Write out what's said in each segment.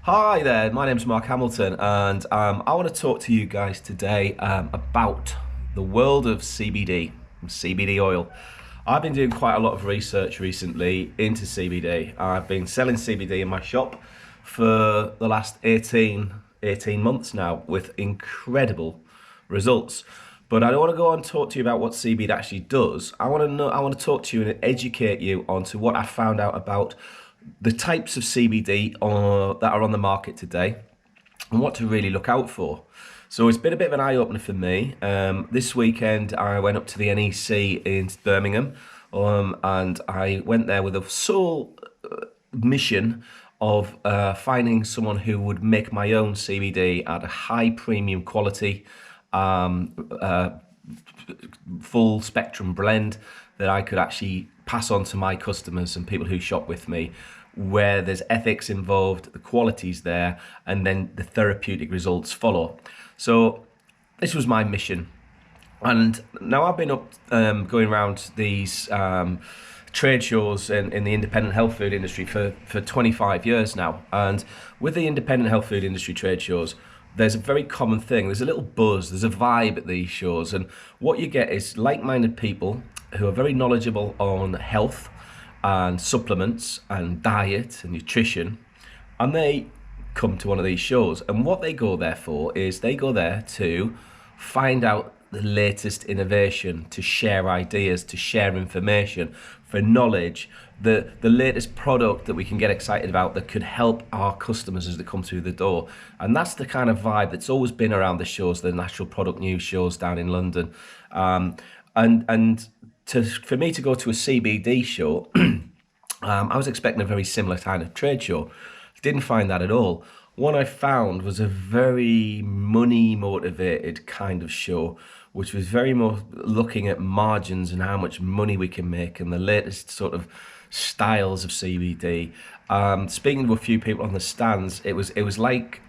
Hi there, my name's Mark Hamilton, and I want to talk to you guys today about the world of CBD, CBD oil. I've been doing quite a lot of research recently into CBD. I've been selling CBD in my shop for the last 18 months now with incredible results. But I don't want to go on and talk to you about what CBD actually does. I want to talk to you and educate you onto what I found out about the types of CBD that are on the market today and what to really look out for. So it's been a bit of an eye-opener for me. This weekend I went up to the NEC in Birmingham, and I went there with a sole mission of finding someone who would make my own CBD at a high premium quality, full spectrum blend that I could actually pass on to my customers and people who shop with me, where there's ethics involved, the quality's there, and then the therapeutic results follow. So this was my mission. And now I've been going around these trade shows in the independent health food industry for 25 years now. And with the independent health food industry trade shows, there's a very common thing. There's a little buzz, there's a vibe at these shows. And what you get is like-minded people who are very knowledgeable on health and supplements and diet and nutrition. And they come to one of these shows. And what they go there for is they go there to find out the latest innovation, to share ideas, to share information, for knowledge, the latest product that we can get excited about that could help our customers as they come through the door. And that's the kind of vibe that's always been around the shows, the natural product news shows down in London. For me to go to a CBD show, I was expecting a very similar kind of trade show. Didn't find that at all. What I found was a very money motivated kind of show, which was very much looking at margins and how much money we can make and the latest sort of styles of CBD. Speaking to a few people on the stands, it was like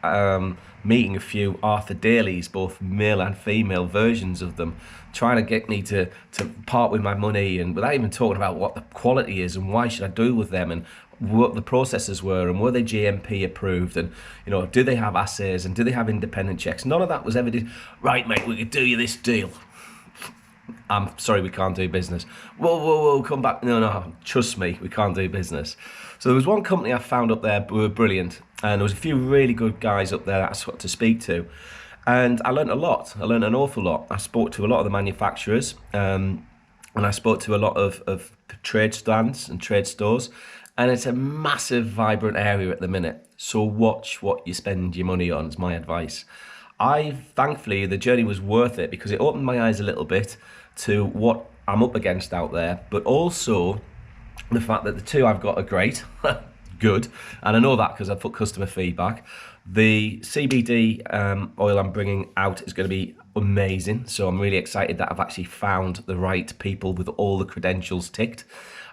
meeting a few Arthur Dailies, both male and female versions of them, trying to get me to part with my money, and without even talking about what the quality is and why should I deal with them and what the processes were and were they GMP approved, and do they have assays and do they have independent checks. None of that was ever right, mate, we could do you this deal. I'm sorry, we can't do business. Whoa, come back. No, trust me, we can't do business. So there was one company I found up there who were brilliant, and there was a few really good guys up there that I got to speak to. And I learned a lot. I learned an awful lot. I spoke to a lot of the manufacturers, and I spoke to a lot of trade stands and trade stores. And it's a massive, vibrant area at the minute. So watch what you spend your money on, is my advice. Thankfully, the journey was worth it because it opened my eyes a little bit to what I'm up against out there, but also the fact that the two I've got are great, good, and I know that because I've put customer feedback. The CBD oil I'm bringing out is going to be amazing, so I'm really excited that I've actually found the right people with all the credentials ticked.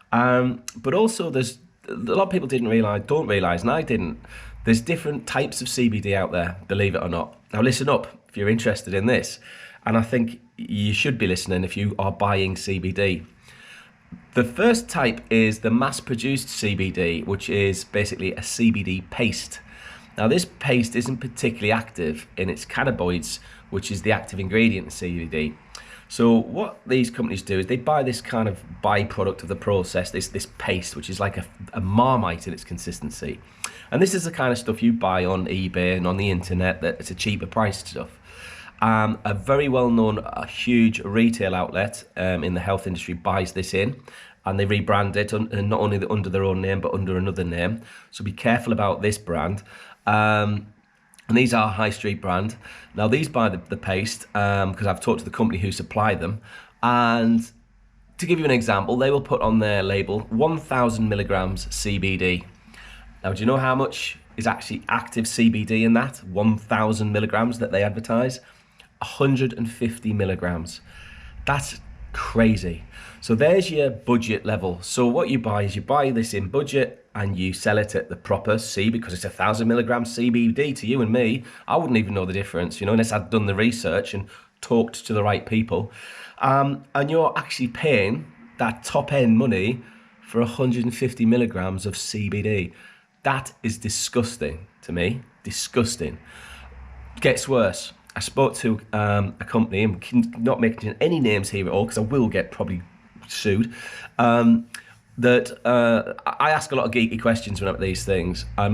But also there's a lot of people don't realise, and I didn't. There's different types of CBD out there, believe it or not. Now listen up if you're interested in this, and I think you should be listening if you are buying CBD. The first type is the mass-produced CBD, which is basically a CBD paste. Now this paste isn't particularly active in its cannabinoids, which is the active ingredient in CBD. So what these companies do is they buy this kind of byproduct of the process, this paste, which is like a Marmite in its consistency. And this is the kind of stuff you buy on eBay and on the internet, that it's a cheaper priced stuff. A very well-known, huge retail outlet in the health industry buys this in, and they rebrand it, and not only under their own name, but under another name. So be careful about this brand. And these are high street brand. Now these buy the paste because I've talked to the company who supply them. And to give you an example, they will put on their label 1,000 milligrams CBD. Now, do you know how much is actually active CBD in that 1,000 milligrams that they advertise? 150 milligrams. That's crazy. So there's your budget level. So what you buy is you buy this in budget and you sell it at the proper because it's 1,000 milligrams CBD. To you and me, I wouldn't even know the difference, unless I'd done the research and talked to the right people. And you're actually paying that top end money for 150 milligrams of CBD. That is disgusting to me. Disgusting. Gets worse. I spoke to a company, and not making any names here at all because I will get probably sued. I ask a lot of geeky questions when I'm at these things. I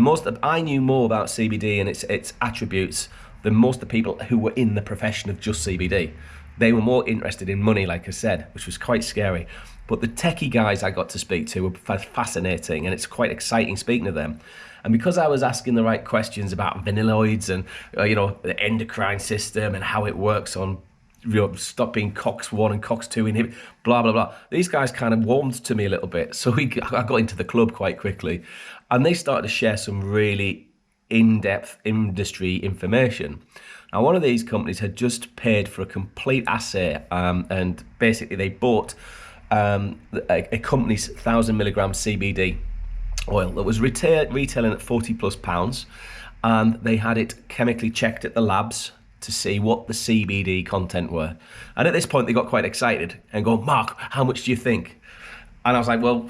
knew more about CBD and its attributes than most of the people who were in the profession of just CBD. They were more interested in money, like I said, which was quite scary. But the techie guys I got to speak to were fascinating, and it's quite exciting speaking to them. And because I was asking the right questions about vanilloids and the endocrine system and how it works on stopping COX-1 and COX-2 inhibit, blah, blah, blah. These guys kind of warmed to me a little bit. So I got into the club quite quickly. And they started to share some really in-depth industry information. Now, one of these companies had just paid for a complete assay, and basically they bought a company's 1,000 milligram CBD oil that was retailing at 40 plus pounds, and they had it chemically checked at the labs to see what the CBD content were. And at this point, they got quite excited and go, Mark, how much do you think? And I was like, well,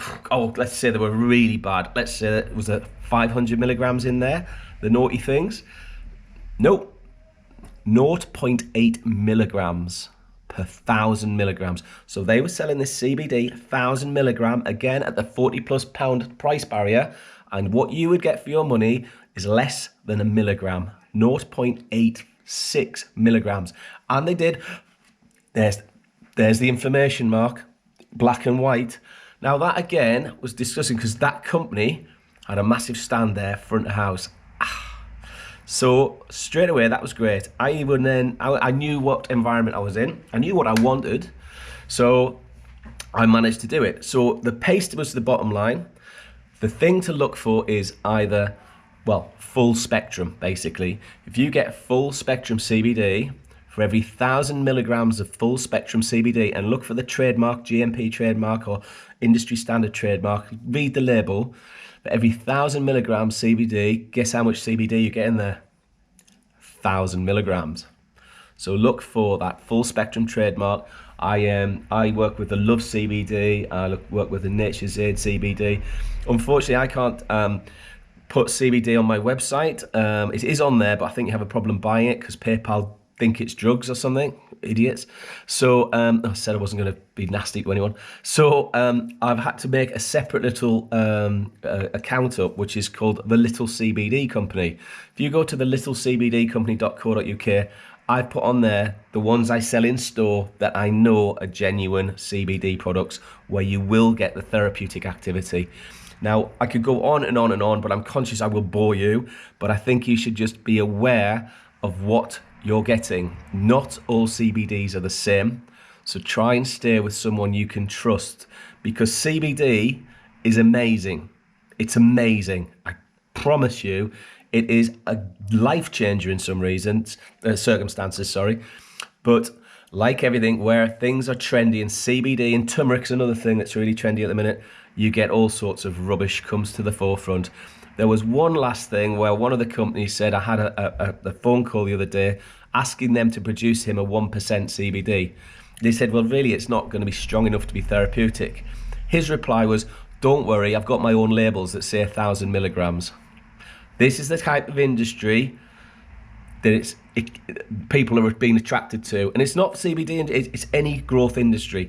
let's say they were really bad. Let's say it was 500 milligrams in there, the naughty things. Nope, 0.8 milligrams per 1,000 milligrams. So they were selling this CBD 1,000 milligram, again at the 40 plus pound price barrier. And what you would get for your money is less than a milligram, 0.86 milligrams. And they did. There's the information, Mark, black and white. Now that again was disgusting because that company had a massive stand there front of house. So straight away, that was great. I knew what environment I was in. I knew what I wanted. So I managed to do it. So the paste was the bottom line. The thing to look for is either, full spectrum, basically. If you get full spectrum CBD, for every 1,000 milligrams of full spectrum CBD, and look for the trademark, GMP trademark or industry standard trademark, read the label. For every 1,000 milligrams CBD, guess how much CBD you get in there? 1,000 milligrams. So look for that full spectrum trademark. I work with the Love CBD. I work with the Nature's Aid CBD. Unfortunately, I can't put CBD on my website. It is on there, but I think you have a problem buying it because PayPal think it's drugs or something. Idiots. So I said I wasn't going to be nasty to anyone. So I've had to make a separate little account up, which is called the Little CBD Company. If you go to the littlecbdcompany.co.uk, I've put on there the ones I sell in store that I know are genuine CBD products where you will get the therapeutic activity. Now, I could go on and on and on, but I'm conscious I will bore you. But I think you should just be aware of what you're getting. Not all CBDs are the same. So try and stay with someone you can trust, because CBD is amazing. It's amazing. I promise you, it is a life changer in some circumstances, But like everything, where things are trendy, and CBD and turmeric's another thing that's really trendy at the minute, you get all sorts of rubbish comes to the forefront. There was one last thing where one of the companies said, I had a phone call the other day asking them to produce him a 1% CBD. They said, well, really, it's not going to be strong enough to be therapeutic. His reply was, don't worry, I've got my own labels that say 1,000 milligrams. This is the type of industry that people are being attracted to. And it's not CBD, it's any growth industry.